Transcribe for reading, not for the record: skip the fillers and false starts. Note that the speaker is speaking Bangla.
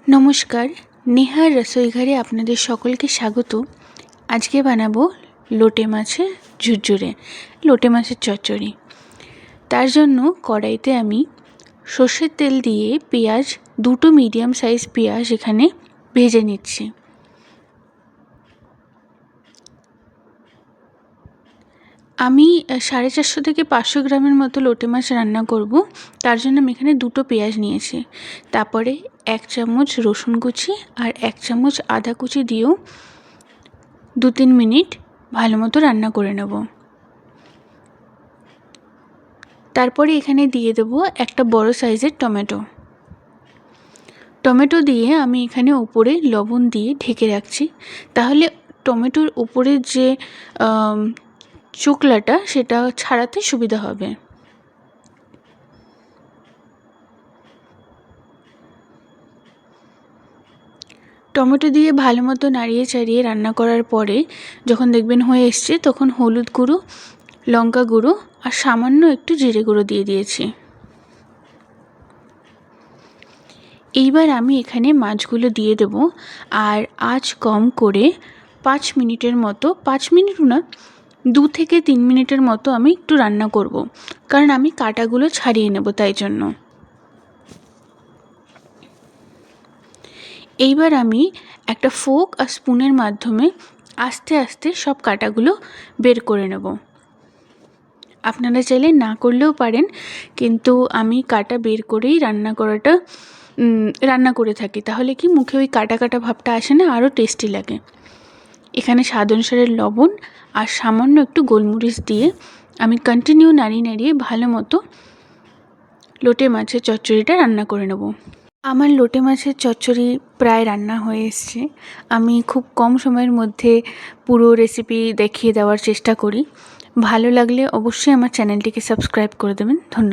নমস্কার, নেহার রসোইঘরে আপনাদের সকলকে স্বাগত। আজকে বানাবো লোটে মাছের ঝুরঝুরে, লোটে মাছের চচ্চড়ি। তার জন্য কড়াইতে আমি সর্ষের তেল দিয়ে পেঁয়াজ, দুটো মিডিয়াম সাইজ পেঁয়াজ এখানে ভেজে নিচ্ছি। আমি 450 থেকে 500 গ্রামের মতো লোটে মাছ রান্না করব। তার জন্য আমি এখানে দুটো পেঁয়াজ নিয়েছি। তারপরে 1 চামচ রসুন কুচি আর 1 চামচ আদা কুচি দিয়েও 2-3 মিনিট ভালো মতো রান্না করে নেব। তারপরে এখানে দিয়ে দেবো একটা বড় সাইজের টমেটো দিয়ে আমি এখানে উপরে লবণ দিয়ে ঢেকে রাখছি। তাহলে টমেটোর উপরের যে চোকলাটা সেটা ছাড়াতে সুবিধা হবে। টমেটো দিয়ে ভালো মতো নাড়িয়ে চাড়িয়ে রান্না করার পরে যখন দেখবেন হয়ে এসছে, তখন হলুদ গুঁড়ো, লঙ্কা গুঁড়ো আর সামান্য একটু জিরে গুঁড়ো দিয়ে দিয়েছি। এইবার আমি এখানে মাছগুলো দিয়ে দেব আর আঁচ কম করে 5 মিনিটের মতো, 5 মিনিটও না, 2 থেকে 3 মিনিটের মতো আমি একটু রান্না করব, কারণ আমি কাঁটাগুলো ছাড়িয়ে নেব তাই জন্য। এইবার আমি একটা ফোর্ক আর স্পুনের মাধ্যমে আস্তে আস্তে সব কাঁটাগুলো বের করে নেব। আপনারা চাইলে না করলেও পারেন, কিন্তু আমি কাঁটা বের করেই রান্না করে থাকি। তাহলে কি মুখে ওই কাটা কাটা ভাবটা আসে না, আরও টেস্টি লাগে। এখানে স্বাদ অনুসারে লবণ আর সামান্য একটু গোলমরিচ দিয়ে আমি কন্টিনিউ নাড়িয়ে ভালো মতো লোটে মাছের চচ্চড়িটা রান্না করে নেব। আমার লোটে মাছের চচ্চড়ি প্রায় রান্না হয়ে এসছে। আমি খুব কম সময়ের মধ্যে পুরো রেসিপি দেখিয়ে দেওয়ার চেষ্টা করি। ভালো লাগলে অবশ্যই আমার চ্যানেলটিকে সাবস্ক্রাইব করে দেবেন। ধন্যবাদ।